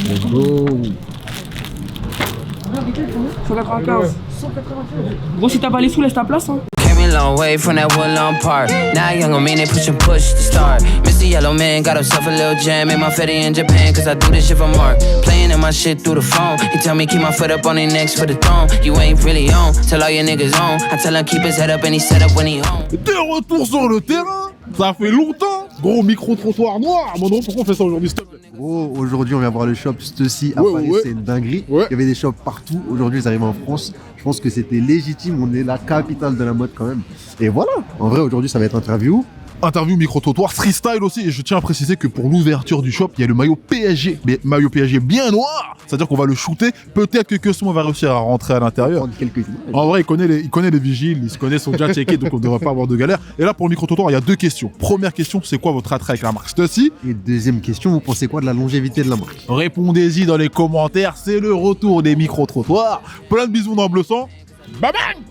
Let's go. 195. Gros, si t'as pas les sous, laisse ta place. Hein. Came a long way from that Woodlawn Park. Now young on me, they push and push to start. Mr. Yellow Man got himself a little jam. Made my fetty in Japan, cause I do this shit for Mark. Playing in my shit through the phone. He tell me keep my foot up on their necks for the throne. You ain't really on, tell all your niggas on. I tell him keep his head up and he set up when he home. De retour sur le terrain, ça fait longtemps. Gros micro-trottoir noir. Mon nom, pourquoi on fait ça aujourd'hui, s'il te plaît? Gros, aujourd'hui on vient voir le shop Stussy à Paris, c'est une dinguerie. Il y avait des shops partout, aujourd'hui ils arrivent en France. Je pense que c'était légitime, on est la capitale de la mode quand même. Et voilà, en vrai aujourd'hui ça va être interview. Interview micro-trottoir, freestyle aussi, et je tiens à préciser que pour l'ouverture du shop, il y a le maillot PSG, mais maillot PSG bien noir, c'est-à-dire qu'on va le shooter, peut-être que Cosmo va réussir à rentrer à l'intérieur. En vrai, il connaît les vigiles, il se connaît son déjà checké, donc on ne devrait pas avoir de galère. Et là, pour le micro-trottoir, il y a deux questions. Première question, c'est quoi votre attrait avec la marque Stussy? Et deuxième question, vous pensez quoi de la longévité de la marque? Répondez-y dans les commentaires, c'est le retour des micro-trottoirs. Plein de bisous dans le bleu sang. Bye bye.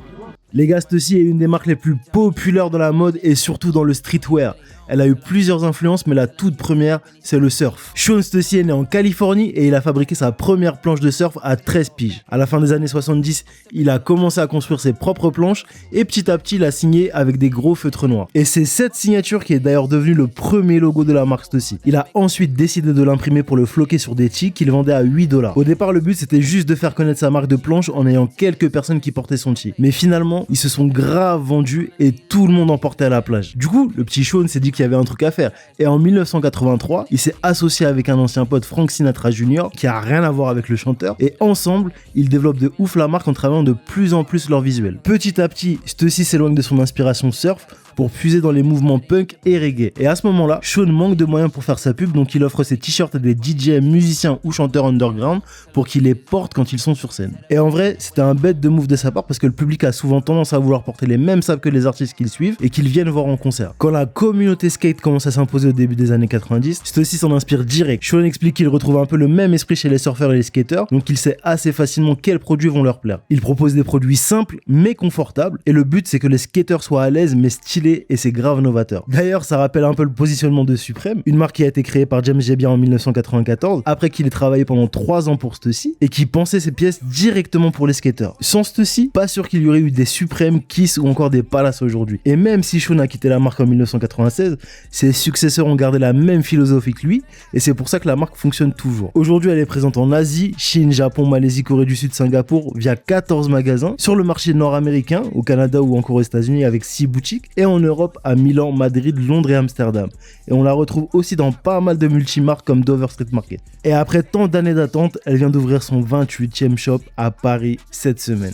Les gars, Stussy est une des marques les plus populaires dans la mode et surtout dans le streetwear. Elle a eu plusieurs influences, mais la toute première, c'est le surf. Sean Stussy est né en Californie et il a fabriqué sa première planche de surf à 13 piges. À la fin des années 70, il a commencé à construire ses propres planches et petit à petit, il a signé avec des gros feutres noirs. Et c'est cette signature qui est d'ailleurs devenue le premier logo de la marque Stussy. Il a ensuite décidé de l'imprimer pour le floquer sur des ticks qu'il vendait à 8$. Au départ, le but, c'était juste de faire connaître sa marque de planche en ayant quelques personnes qui portaient son tee. Mais finalement, ils se sont grave vendus et tout le monde en portait à la plage. Du coup, le petit Sean s'est dit qu'il y avait un truc à faire. Et en 1983, il s'est associé avec un ancien pote, Frank Sinatra Jr., qui a rien à voir avec le chanteur. Et ensemble, ils développent de ouf la marque en travaillant de plus en plus leur visuel. Petit à petit, Stussy s'éloigne de son inspiration surf pour puiser dans les mouvements punk et reggae. Et à ce moment-là, Sean manque de moyens pour faire sa pub, donc il offre ses t-shirts à des DJ, musiciens ou chanteurs underground pour qu'ils les portent quand ils sont sur scène. Et en vrai, c'était un bête de move de sa part parce que le public a souvent tendance à vouloir porter les mêmes sapes que les artistes qu'ils suivent et qu'ils viennent voir en concert. Quand la communauté skate commence à s'imposer au début des années 90, Stussy s'en inspire direct. Sean explique qu'il retrouve un peu le même esprit chez les surfeurs et les skateurs, donc il sait assez facilement quels produits vont leur plaire. Il propose des produits simples mais confortables et le but c'est que les skateurs soient à l'aise mais stylés et c'est grave novateur. D'ailleurs, ça rappelle un peu le positionnement de Supreme, une marque qui a été créée par James Jebbia en 1994 après qu'il ait travaillé pendant 3 ans pour Stussy et qui pensait ses pièces directement pour les skateurs. Sans Stussy, pas sûr qu'il y aurait eu des Supreme, Kiss ou encore des Palace aujourd'hui. Et même si Sean a quitté la marque en 1996, ses successeurs ont gardé la même philosophie que lui et c'est pour ça que la marque fonctionne toujours. Aujourd'hui, elle est présente en Asie, Chine, Japon, Malaisie, Corée du Sud, Singapour via 14 magasins, sur le marché nord-américain, au Canada ou encore aux États-Unis avec 6 boutiques et en Europe à Milan, Madrid, Londres et Amsterdam. Et on la retrouve aussi dans pas mal de multimarques comme Dover Street Market. Et après tant d'années d'attente, elle vient d'ouvrir son 28e shop à Paris cette semaine.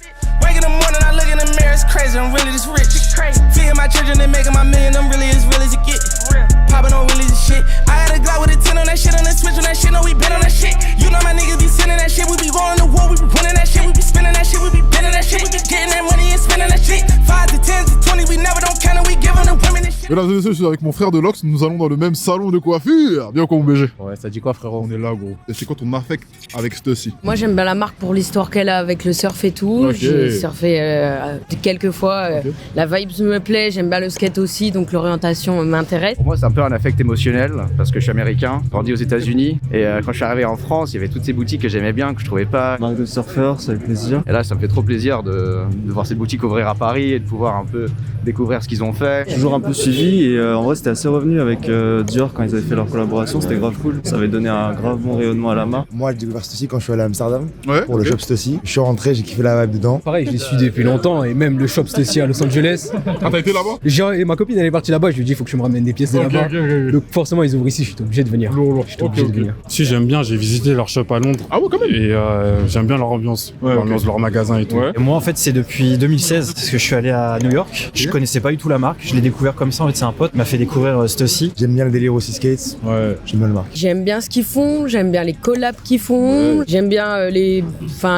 Mesdames et messieurs, je suis avec mon frère de Lox, nous allons dans le même salon de coiffure. Bien quoi mon BG? Ouais, ça dit quoi frérot? On est là gros. Et c'est quoi ton affect avec Stussy? Moi j'aime bien la marque pour l'histoire qu'elle a avec le surf et tout. Okay. J'ai surfé quelques fois. Okay. La vibe me plaît, j'aime bien le skate aussi, donc l'orientation m'intéresse. Pour moi c'est un peu un affect émotionnel parce que je suis américain, grandi aux États-Unis et quand je suis arrivé en France, il y avait toutes ces boutiques que j'aimais bien, que je trouvais pas. Marque de surfeur, ça fait plaisir. Et là ça me fait trop plaisir de voir ces boutiques ouvrir à Paris et de pouvoir un peu découvrir ce qu'ils ont fait. Toujours un peu suivi et en vrai c'était assez revenu avec Dior quand ils avaient fait leur collaboration, c'était grave cool. Ça avait donné un grave bon rayonnement à la marque. Moi j'ai découvert Stussy quand je suis allé à Amsterdam pour le ok. shop Stussy. Je suis rentré, j'ai kiffé la vibe dedans. Pareil, je les suis depuis longtemps et même le shop Stussy à Los Angeles. Ah t'as été là-bas? Et ma copine elle est partie là-bas, je lui ai dit il faut que je me ramène des pièces de là-bas. Donc forcément ils ouvrent ici, je suis obligé de venir. De venir. Si j'aime bien, j'ai visité leur shop à Londres. Ah ouais quand même. Et j'aime bien leur ambiance, l'ambiance de leur magasin et tout. Et moi en fait c'est depuis 2016 parce que je suis allé à New York. Je connaissais pas du tout la marque, je l'ai découvert comme ça en fait, c'est un pote m'a fait découvrir Stussy. J'aime bien le délire aussi skate. Ouais. J'aime bien le marque. J'aime bien ce qu'ils font, j'aime bien les collabs qu'ils font, j'aime bien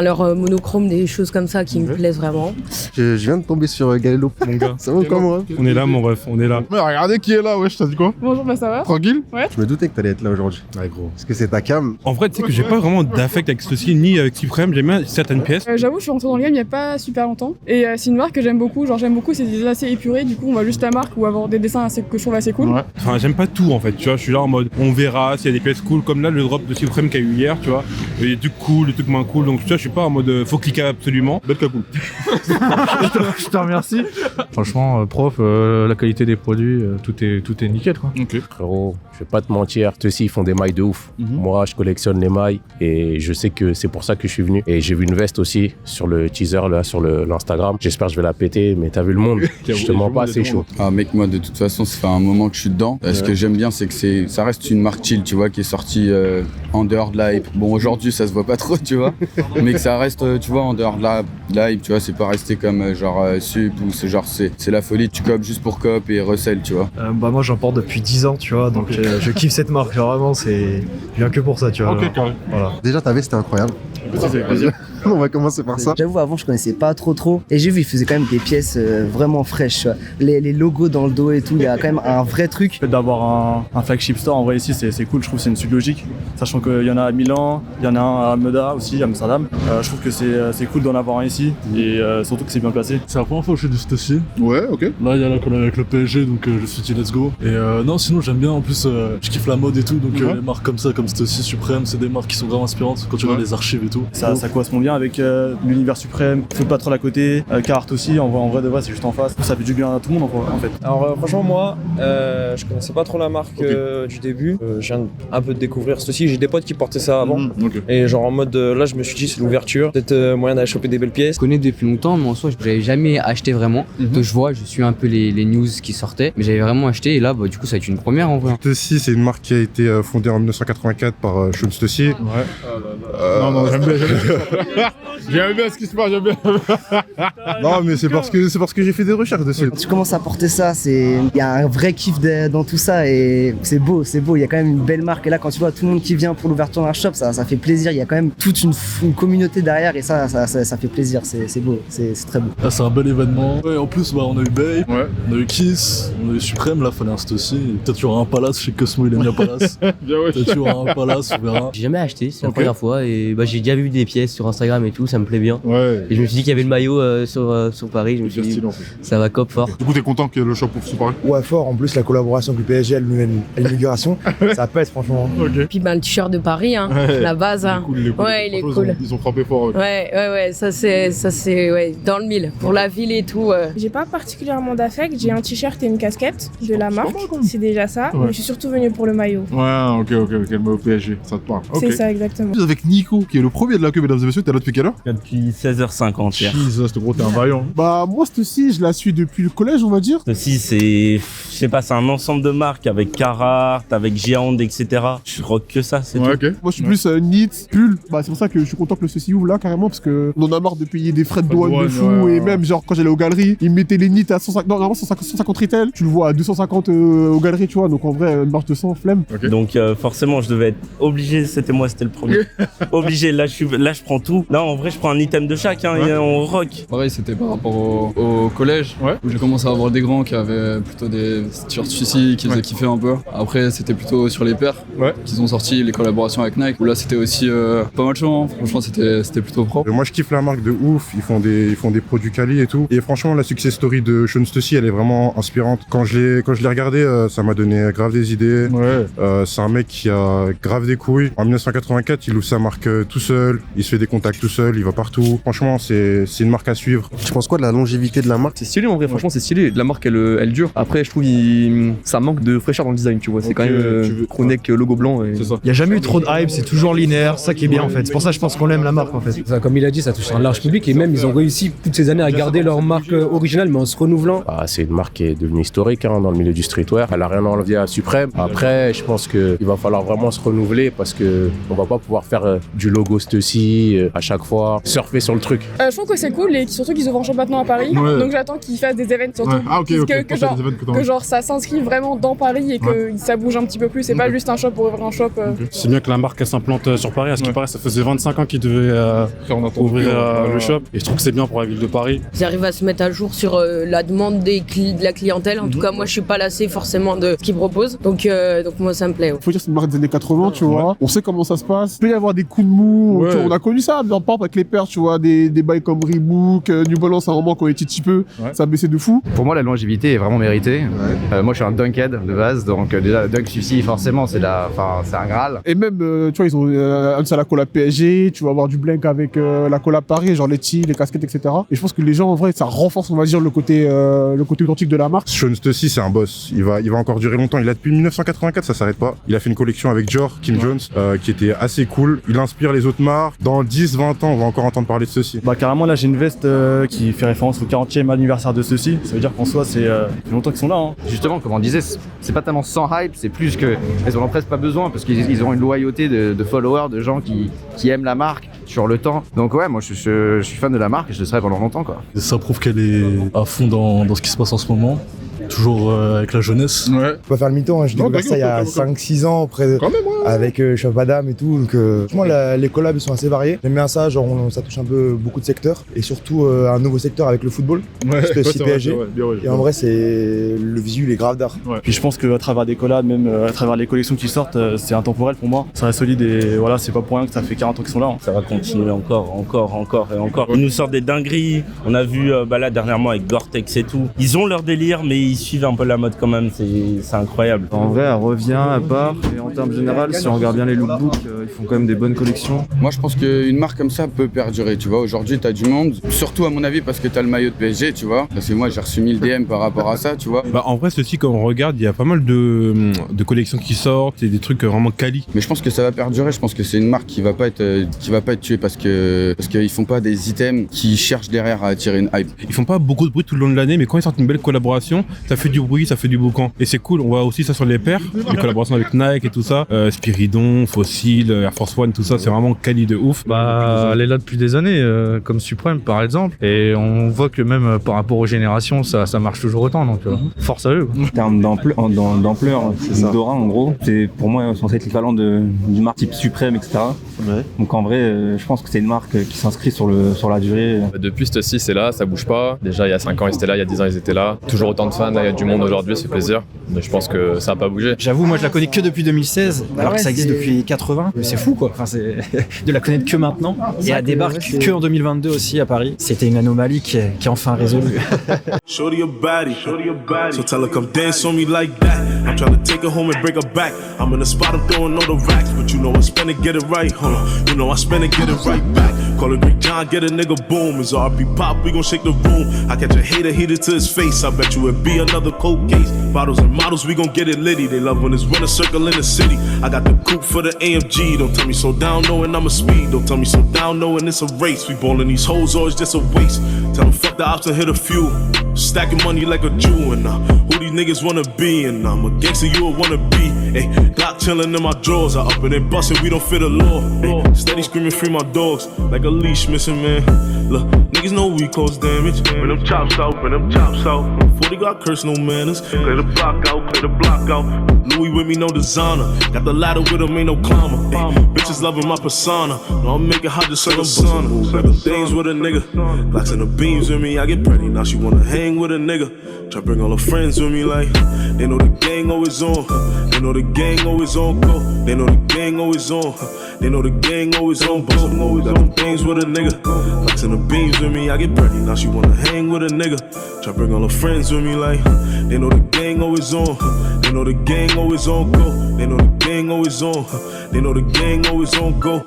leur monochrome, des choses comme ça qui me plaisent vraiment. Je viens de tomber sur Galelo, mon gars. Ça va encore moi? On est là mon ref, on est là. Mais regardez qui est là, wesh, t'as dit quoi? Bonjour, bah ça va? Tranquille? Ouais. Je me doutais que t'allais être là aujourd'hui. Ouais gros. Parce que c'est ta cam. En vrai tu sais que j'ai pas vraiment d'affect avec Stussy ni avec Supreme, j'aime bien certaines pièces. J'avoue, je suis rentrée dans le game il y a pas super longtemps. Et c'est une marque que j'aime beaucoup. Genre, j'aime beaucoup, c'est des assez épurés. Du coup, on va juste la marque ou avoir des dessins que je trouve assez cool. Ouais. Enfin, j'aime pas tout en fait, tu vois. Je suis là en mode, on verra s'il y a des pièces cool, comme là le drop de Supreme qu'il y a eu hier, tu vois. Il y a des trucs cool, des trucs moins cool, donc tu vois, je suis pas en mode, faut cliquer absolument. Belle cagoule. Je te remercie. Franchement, la qualité des produits, tout est nickel quoi. Ok. Frérot, je vais pas te mentir, eux aussi ils font des mailles de ouf. Moi je collectionne les mailles et je sais que c'est pour ça que je suis venu. Et j'ai vu une veste aussi sur le teaser là, sur l'Instagram. J'espère que je vais la péter, mais t'as vu le monde. Je te mens pas, c'est chaud. Ah mec, moi de toute façon ça fait un moment que je suis dedans. Ce que j'aime bien c'est que ça reste une marque chill, tu vois, qui est sortie en dehors de la hype. Bon aujourd'hui ça se voit pas trop, tu vois, mais que ça reste, tu vois, en dehors de la hype, tu vois, c'est pas resté comme genre Sup ou ce genre, c'est la folie, tu copes juste pour cop et resell, tu vois. Bah moi j'en porte depuis 10 ans, tu vois, donc je kiffe cette marque, vraiment, c'est bien que pour ça, tu vois. Ok, carré. Voilà. Déjà, ta veste, c'était incroyable. On va commencer par ça. J'avoue, avant, je connaissais pas trop. Et j'ai vu, ils faisaient quand même des pièces vraiment fraîches. Tu vois. Les logos dans le dos et tout, il y a quand même un vrai truc. Le fait d'avoir un flagship store, en vrai, ici, c'est cool. Je trouve que c'est une suite logique. Sachant qu'il y en a à Milan, il y en a un à Meda aussi, à Amsterdam. Je trouve que c'est cool d'en avoir un ici. Et surtout que c'est bien placé. C'est la première fois que je fais du Stussy. Ouais, ok. Là, il y a la collab avec le PSG, donc je suis dit let's go. Et non, sinon, j'aime bien. En plus, je kiffe la mode et tout. Donc les marques comme ça, comme Stussy, Supreme, c'est des marques qui sont vraiment inspirantes quand tu vois les archives et tout. Ça correspond bien avec l'univers Supreme, Foot Patrol à côté, Carhartt aussi, en vrai de vrai c'est juste en face. Ça fait du bien à tout le monde en fait. Alors franchement moi, je connaissais pas trop la marque du début. Je viens un peu de découvrir ceci. J'ai des potes qui portaient ça avant. Et genre en mode là je me suis dit c'est l'ouverture, peut-être moyen d'aller choper des belles pièces. Je connais depuis longtemps mais en soi j'avais jamais acheté vraiment. Donc je suis un peu les news qui sortaient, mais j'avais vraiment acheté et là du coup ça a été une première en vrai. Stussy c'est une marque qui a été fondée en 1984 par Sean Stussy. Non, j'aime bien. J'aime bien ce qui se passe, j'aime bien. Non, mais c'est parce que j'ai fait des recherches dessus. Quand tu commences à porter ça, il y a un vrai kiff dans tout ça et c'est beau. Il y a quand même une belle marque. Et là, quand tu vois tout le monde qui vient pour l'ouverture d'un shop, ça fait plaisir. Il y a quand même toute une communauté derrière et ça fait plaisir. C'est beau, c'est très beau. Là, c'est un bel événement. Ouais, en plus, on a eu Bape, on a eu Kiss, on a eu Supreme. Là, fallait un Stussy. Peut-être qu'il y aura un Palace chez Cosmo, il aime bien Palace. Peut-être qu'il y aura un Palace, on verra. J'ai jamais acheté, c'est la première fois et j'ai déjà vu des pièces sur Instagram et tout, ça me plaît bien. Et je me suis dit qu'il y avait le maillot sur Paris, je me suis dit ça va cop fort. Du coup t'es content que le shop ouvre sur Paris? Ouais, fort, en plus la collaboration avec le PSG, l'inauguration, ça pèse franchement. Puis le t-shirt de Paris, la base. Il est cool. Ils ont frappé fort. Ouais, ça c'est dans le mille, pour la ville et tout. J'ai pas particulièrement d'affect, j'ai un t-shirt et une casquette de la marque, c'est déjà ça, mais je suis surtout venue pour le maillot. Ouais, ok, le maillot PSG, ça te parle. C'est ça exactement. Avec Nico, qui est le premier de la queue, mesdames et messieurs, t'es là depuis quelle heure? Depuis 16h50 hier. Jesus, gros, t'es un vaillant. Bah moi Stussy, je la suis depuis le collège, on va dire. Stussy, c'est un ensemble de marques avec Carhartt, avec Giant, etc. Je rock que ça, c'est tout. Moi je suis plus knit, pull. Bah c'est pour ça que je suis content que le Stussy ouvre là carrément parce que on en a marre de payer des frais de douane de fou et même genre quand j'allais aux galeries, ils mettaient les knits à 150 retail, tu le vois à 250 aux galeries, tu vois. Donc en vrai une marge de 100 flemme. Donc forcément je devais être obligé, c'était le premier. Obligé, là je prends tout. Là en vrai je prends un item de chaque, et on rock. Pareil, c'était par rapport au collège où j'ai commencé à avoir des grands qui avaient plutôt des t-shirts Stussy qui faisaient kiffer un peu. Après c'était plutôt sur les paires qu'ils ont sorti les collaborations avec Nike où là c'était aussi pas mal chaud, hein. Franchement c'était plutôt propre. Moi je kiffe la marque de ouf, ils font des produits quali et tout. Et franchement la success story de Sean Stussy elle est vraiment inspirante. Quand je l'ai regardé, ça m'a donné grave des idées. C'est un mec qui a grave des couilles. En 1984 il ouvre sa marque tout seul, il se fait des contacts tout seul, il va partout. Franchement c'est une marque à suivre. Tu penses quoi de la longévité de la marque? C'est stylé en vrai, franchement c'est stylé. La marque elle dure. Après je trouve ça manque de fraîcheur dans le design, tu vois. C'est quand même Chroneck logo blanc. Et... Il n'y a jamais eu trop de hype, c'est toujours linéaire, ça qui est bien en fait. C'est pour ça que je pense qu'on aime la marque en fait. Ça, comme il a dit, ça touche un large public et même ils ont réussi toutes ces années à garder leur marque originale mais en se renouvelant. C'est une marque qui est devenue historique dans le milieu du streetwear. Elle a rien enlevé à Supreme. Après, je pense qu'il va falloir vraiment se renouveler parce que on va pas pouvoir faire du logo Stussy à chaque fois, surfer sur le truc. Je trouve que c'est cool et surtout qu'ils ouvrent un shop maintenant à Paris. Donc j'attends qu'ils fassent des événements surtout. Que genre ça s'inscrit vraiment dans Paris et que ça bouge un petit peu plus. C'est pas juste un shop pour ouvrir un shop. C'est bien que la marque elle s'implante sur Paris. À ce qui paraît, ça faisait 25 ans qu'ils devaient ouvrir le shop. Et je trouve que c'est bien pour la ville de Paris. Ils arrivent à se mettre à jour sur la demande de la clientèle. En tout cas, moi je suis pas lassé forcément de ce qu'ils proposent. Donc moi ça me plaît. Faut dire c'est une marque des années 80, tu vois. On sait comment ça se passe. Il peut y avoir des coups de mou. On a connu ça. genre par exemple avec les pairs, tu vois, des bails comme Reebok, New Balance à un moment quand on était petit peu, ça a baissé de fou. Pour moi la longévité est vraiment méritée. Moi je suis un dunkhead de base, donc déjà le dunk suicide forcément c'est un Graal. Et même tu vois ils ont la collab PSG, tu vas avoir du blank avec la collab Paris, genre les tees, les casquettes, etc. Et je pense que les gens en vrai ça renforce on va dire le côté authentique de la marque. Sean Stussy c'est un boss, il va encore durer longtemps, il a depuis 1984, ça s'arrête pas. Il a fait une collection avec Dior, Kim Jones, qui était assez cool. Il inspire les autres marques. Dans 10-20 ans, on va encore entendre parler de ceci. Bah carrément là j'ai une veste qui fait référence au 40e anniversaire de ceci. Ça veut dire qu'en soi c'est longtemps qu'ils sont là. Justement comme on disait, c'est pas tellement sans hype, c'est plus que ils en ont presque pas besoin parce qu'ils ont une loyauté de followers, de gens qui aiment la marque sur le temps. Donc ouais, moi je suis fan de la marque et je le serai pendant longtemps quoi. Et ça prouve qu'elle est à fond dans ce qui se passe en ce moment. Toujours avec la jeunesse. Ouais. On peut faire le mytho, hein. J'ai découvert ça il y a 5-6 ans avec Shop Adam et tout. Donc, franchement, les collabs ils sont assez variés. J'aime bien ça, genre ça touche un peu beaucoup de secteurs et surtout un nouveau secteur avec le football. C'était aussi PSG. Et en vrai, le visuel est grave d'art. Puis je pense qu'à travers des collabs, même à travers les collections qui sortent, c'est intemporel pour moi. Ça reste solide et voilà, c'est pas pour rien que ça fait 40 ans qu'ils sont là. Ça va continuer encore et encore. Ils nous sortent des dingueries. On a vu là dernièrement avec Gore-Tex et tout. Ils ont leur délire, mais ils suivent un peu la mode quand même, c'est incroyable. En vrai, elle revient à part, et en termes général, si on regarde bien les lookbooks, ils font quand même des bonnes collections. Moi, je pense qu'une marque comme ça peut perdurer, tu vois. Aujourd'hui, t'as du monde, surtout à mon avis parce que t'as le maillot de PSG, tu vois. Parce que moi, j'ai reçu 1000 DM par rapport à ça, tu vois. Bah, en vrai, ceci, quand on regarde, il y a pas mal de collections qui sortent et des trucs vraiment quali. Mais je pense que ça va perdurer, je pense que c'est une marque qui va pas être tuée parce qu'ils font pas des items qui cherchent derrière à attirer une hype. Ils font pas beaucoup de bruit tout le long de l'année, mais quand ils sortent une belle collaboration, ça fait du bruit, ça fait du boucan. Et c'est cool, on voit aussi ça sur les paires, les collaborations avec Nike et tout ça, Spiridon, Fossil, Air Force One, tout ça, c'est vraiment quali de ouf. Bah, elle est là depuis des années, comme Supreme par exemple, et on voit que même par rapport aux générations, ça marche toujours autant, donc force à eux. En termes d'ampleur, c'est Dora en gros, c'est pour moi censé être l'équivalent d'une marque type Supreme, etc. Ouais. Donc en vrai, je pense que c'est une marque qui s'inscrit sur la durée. Depuis Stussy, c'est là, ça bouge pas. Déjà il y a 5 ans ils étaient là, il y a 10 ans ils étaient là. Toujours autant de fans, il y a du monde aujourd'hui, c'est plaisir. Mais je pense que ça n'a pas bougé. J'avoue, moi je la connais que depuis 2016, alors que ça existe depuis 80. C'est fou quoi, enfin, c'est de la connaître que maintenant. Et elle débarque que en 2022 aussi à Paris. C'était une anomalie qui est enfin résolue. Shorty a baddie, so tell her come dance on me like that. I'm trying to take her home and break her back. I'm in the spot, I'm throwing all the racks, but you know I spend it, get it right. Hold on, you know I spend it, get it right back. Call it Greek John, get a nigga boom. It's RP pop, we gon' shake the room. I catch a hater, hit it to his face. I bet you it'd be another cold case. Bottles and models, we gon' get it litty. They love when it's winter circle in the city. I got the coupe for the AMG. Don't tell me so down, knowing I'm a speed. Don't tell me so down, knowing it's a race. We ballin' these hoes, or it's just a waste. Tell them fuck the ops and hit a few. Stacking money like a Jew, and who these niggas wanna be? And I'm a gangster, you a wanna be. Hey, Glock chillin' in my drawers. I up it and bustin', we don't fit the law. Ay, steady screaming free my dogs, like a leash missing, man. Look, niggas know we cause damage. When them chops out, 40 got curse, no manners. Clear the block out, clear the block out. Louis with me, no designer. Got the ladder with him, ain't no climber. Ay, bitches loving my persona. No, I'm making hot just like a sauna. Like things with a nigga. Blacks in the beams with me, I get pretty. Now she wanna hang with a nigga. Try bring all her friends with me like they know the gang always on. They know the gang always on go. They know the gang always on. They know the gang always on go. Always got them things with a nigga. Blacks in the beams with me, I get pretty. Now she wanna hang with a nigga. Try bring all her friends with me like they know the gang always on. They know the gang always on go. They know the gang always on. They know the gang always on go.